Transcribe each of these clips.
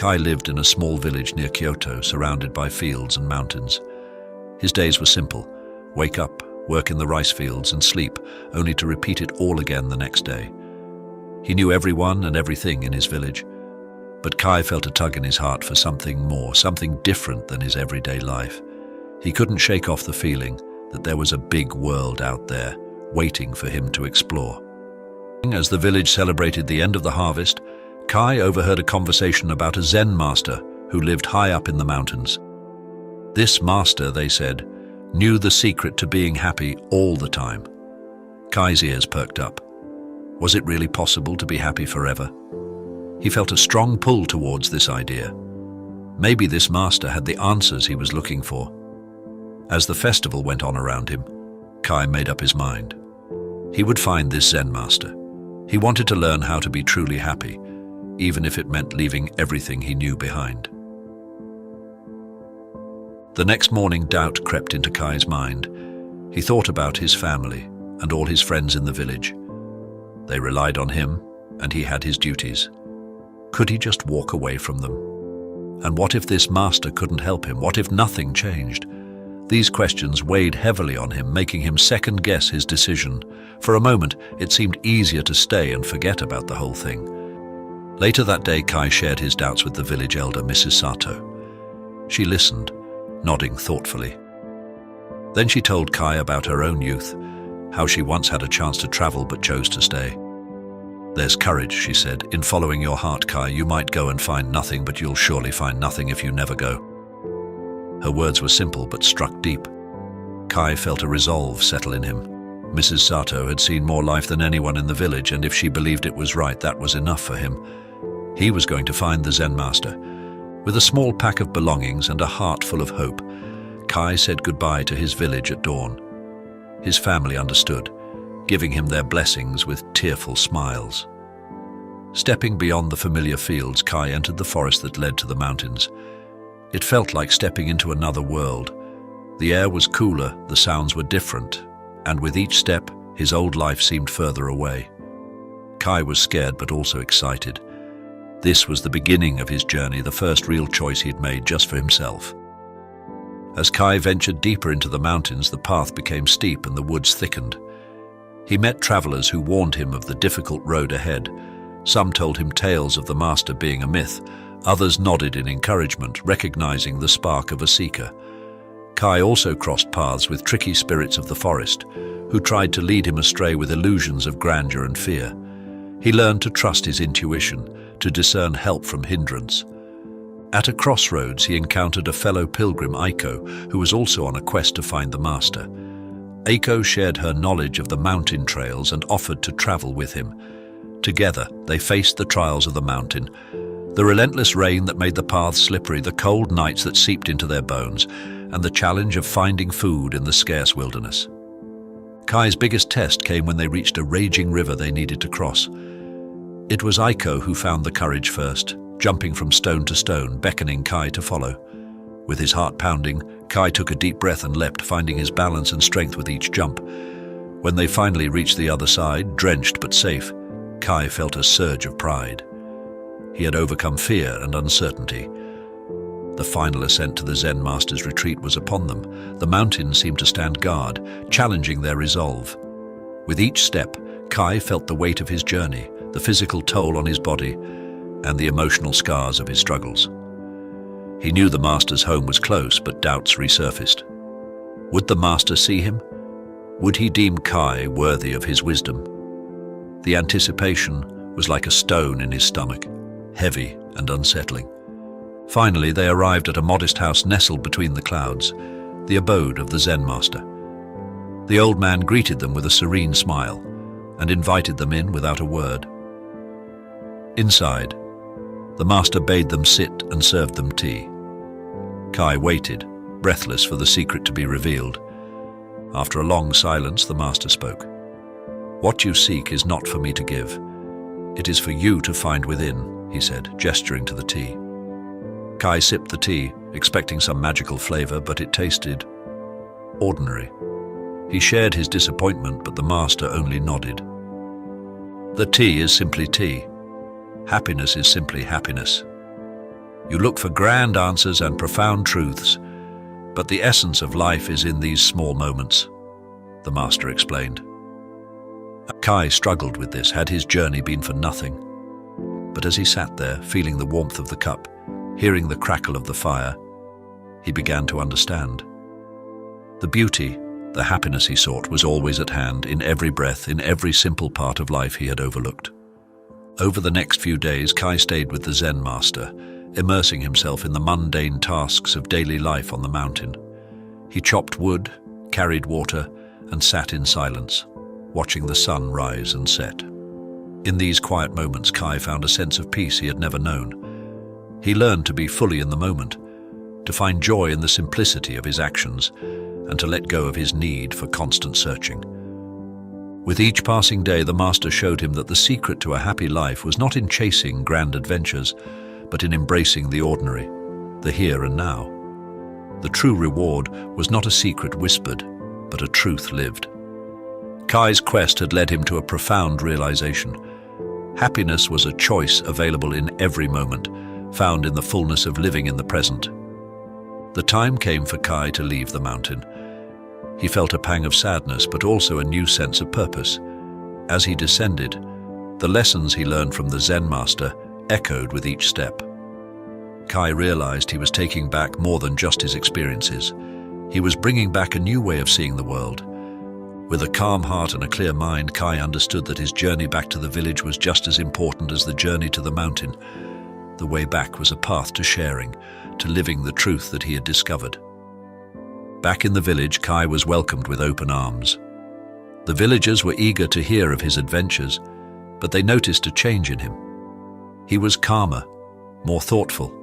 Kai lived in a small village near Kyoto, surrounded by fields and mountains. His days were simple: wake up, work in the rice fields, and sleep, only to repeat it all again the next day. He knew everyone and everything in his village, but Kai felt a tug in his heart for something more, something different than his everyday life. He couldn't shake off the feeling that there was a big world out there, waiting for him to explore. As the village celebrated the end of the harvest, Kai overheard a conversation about a Zen master who lived high up in the mountains. This master, they said, knew the secret to being happy all the time. Kai's ears perked up. Was it really possible to be happy forever? He felt a strong pull towards this idea. Maybe this master had the answers he was looking for. As the festival went on around him, Kai made up his mind. He would find this Zen master. He wanted to learn how to be truly happy, even if it meant leaving everything he knew behind. The next morning, doubt crept into Kai's mind. He thought about his family and all his friends in the village. They relied on him, and he had his duties. Could he just walk away from them? And what if this master couldn't help him? What if nothing changed? These questions weighed heavily on him, making him second-guess his decision. For a moment, it seemed easier to stay and forget about the whole thing. Later that day, Kai shared his doubts with the village elder, Mrs. Sato. She listened, nodding thoughtfully. Then she told Kai about her own youth, how she once had a chance to travel but chose to stay. "There's courage," she said, "in following your heart, Kai. You might go and find nothing, but you'll surely find nothing if you never go." Her words were simple but struck deep. Kai felt a resolve settle in him. Mrs. Sato had seen more life than anyone in the village, and if she believed it was right, that was enough for him. He was going to find the Zen master. With a small pack of belongings and a heart full of hope, Kai said goodbye to his village at dawn. His family understood, giving him their blessings with tearful smiles. Stepping beyond the familiar fields, Kai entered the forest that led to the mountains. It felt like stepping into another world. The air was cooler, the sounds were different, and with each step, his old life seemed further away. Kai was scared but also excited. This was the beginning of his journey, the first real choice he'd made just for himself. As Kai ventured deeper into the mountains, the path became steep and the woods thickened. He met travelers who warned him of the difficult road ahead. Some told him tales of the master being a myth. Others nodded in encouragement, recognizing the spark of a seeker. Kai also crossed paths with tricky spirits of the forest, who tried to lead him astray with illusions of grandeur and fear. He learned to trust his intuition, to discern help from hindrance. At a crossroads, he encountered a fellow pilgrim, Aiko, who was also on a quest to find the master. Aiko shared her knowledge of the mountain trails and offered to travel with him. Together, they faced the trials of the mountain, the relentless rain that made the paths slippery, the cold nights that seeped into their bones, and the challenge of finding food in the scarce wilderness. Kai's biggest test came when they reached a raging river they needed to cross. It was Aiko who found the courage first, jumping from stone to stone, beckoning Kai to follow. With his heart pounding, Kai took a deep breath and leapt, finding his balance and strength with each jump. When they finally reached the other side, drenched but safe, Kai felt a surge of pride. He had overcome fear and uncertainty. The final ascent to the Zen master's retreat was upon them. The mountains seemed to stand guard, challenging their resolve. With each step, Kai felt the weight of his journey, the physical toll on his body, and the emotional scars of his struggles. He knew the master's home was close, but doubts resurfaced. Would the master see him? Would he deem Kai worthy of his wisdom? The anticipation was like a stone in his stomach, heavy and unsettling. Finally, they arrived at a modest house nestled between the clouds, the abode of the Zen master. The old man greeted them with a serene smile and invited them in without a word. Inside, the master bade them sit and served them tea. Kai waited, breathless for the secret to be revealed. After a long silence, the master spoke. "What you seek is not for me to give. It is for you to find within," he said, gesturing to the tea. Kai sipped the tea, expecting some magical flavor, but it tasted ordinary. He shared his disappointment, but the master only nodded. "The tea is simply tea. Happiness is simply happiness." You look for grand answers and profound truths, but the essence of life is in these small moments, the master explained. Kai struggled with this had his journey been for nothing. But as he sat there, feeling the warmth of the cup, hearing the crackle of the fire, he began to understand. The beauty, the happiness he sought was always at hand, in every breath, in every simple part of life he had overlooked. Over the next few days, Kai stayed with the Zen master, immersing himself in the mundane tasks of daily life on the mountain. He chopped wood, carried water, and sat in silence, watching the sun rise and set. In these quiet moments, Kai found a sense of peace he had never known. He learned to be fully in the moment, to find joy in the simplicity of his actions, and to let go of his need for constant searching. With each passing day, the master showed him that the secret to a happy life was not in chasing grand adventures, but in embracing the ordinary, the here and now. The true reward was not a secret whispered, but a truth lived. Kai's quest had led him to a profound realization. Happiness was a choice available in every moment, found in the fullness of living in the present. The time came for Kai to leave the mountain. He felt a pang of sadness, but also a new sense of purpose. As he descended, the lessons he learned from the Zen master echoed with each step. Kai realized he was taking back more than just his experiences. He was bringing back a new way of seeing the world. With a calm heart and a clear mind, Kai understood that his journey back to the village was just as important as the journey to the mountain. The way back was a path to sharing, to living the truth that he had discovered. Back in the village, Kai was welcomed with open arms. The villagers were eager to hear of his adventures, but they noticed a change in him. He was calmer, more thoughtful,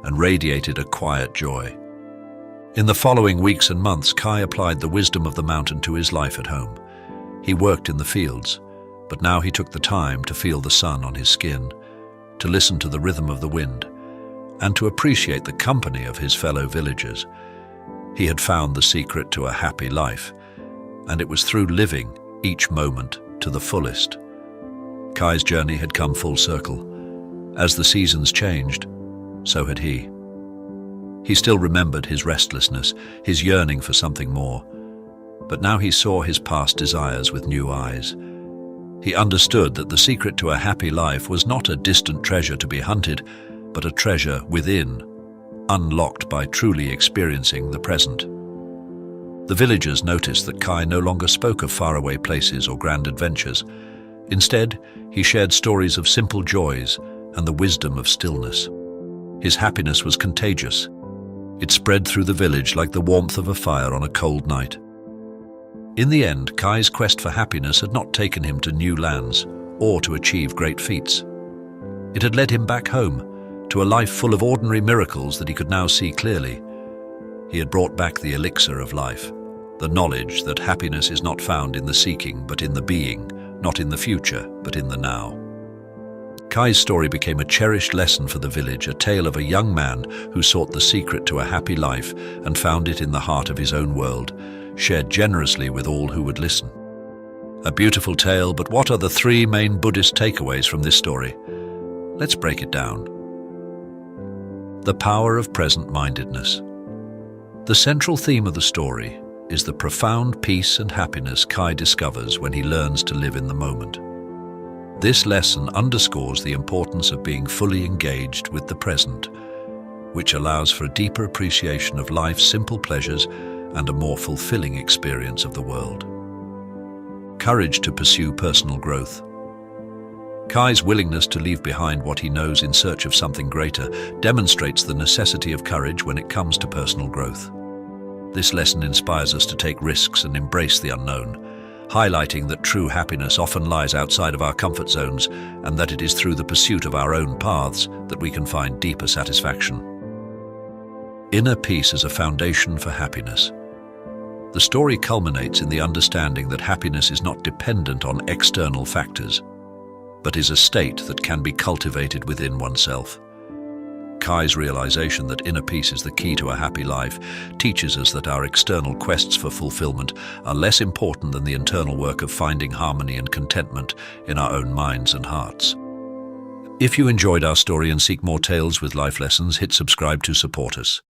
and radiated a quiet joy. In the following weeks and months, Kai applied the wisdom of the mountain to his life at home. He worked in the fields, but now he took the time to feel the sun on his skin, to listen to the rhythm of the wind, and to appreciate the company of his fellow villagers. He had found the secret to a happy life, and it was through living each moment to the fullest. Kai's journey had come full circle. As the seasons changed, so had he. He still remembered his restlessness, his yearning for something more, but now he saw his past desires with new eyes. He understood that the secret to a happy life was not a distant treasure to be hunted, but a treasure within, unlocked by truly experiencing the present. The villagers noticed that Kai no longer spoke of faraway places or grand adventures. Instead, he shared stories of simple joys and the wisdom of stillness. His happiness was contagious. It spread through the village like the warmth of a fire on a cold night. In the end, Kai's quest for happiness had not taken him to new lands or to achieve great feats. It had led him back home, to a life full of ordinary miracles that he could now see clearly. He had brought back the elixir of life, the knowledge that happiness is not found in the seeking but in the being, not in the future but in the now. Kai's story became a cherished lesson for the village, a tale of a young man who sought the secret to a happy life and found it in the heart of his own world, shared generously with all who would listen. A beautiful tale, but what are the three main Buddhist takeaways from this story? Let's break it down. The power of present-mindedness. The central theme of the story is the profound peace and happiness Kai discovers when he learns to live in the moment. This lesson underscores the importance of being fully engaged with the present, which allows for a deeper appreciation of life's simple pleasures and a more fulfilling experience of the world. Courage to pursue personal growth. Kai's willingness to leave behind what he knows in search of something greater demonstrates the necessity of courage when it comes to personal growth. This lesson inspires us to take risks and embrace the unknown, highlighting that true happiness often lies outside of our comfort zones and that it is through the pursuit of our own paths that we can find deeper satisfaction. Inner peace as a foundation for happiness. The story culminates in the understanding that happiness is not dependent on external factors, but is a state that can be cultivated within oneself. Kai's realization that inner peace is the key to a happy life teaches us that our external quests for fulfillment are less important than the internal work of finding harmony and contentment in our own minds and hearts. If you enjoyed our story and seek more tales with life lessons, hit subscribe to support us.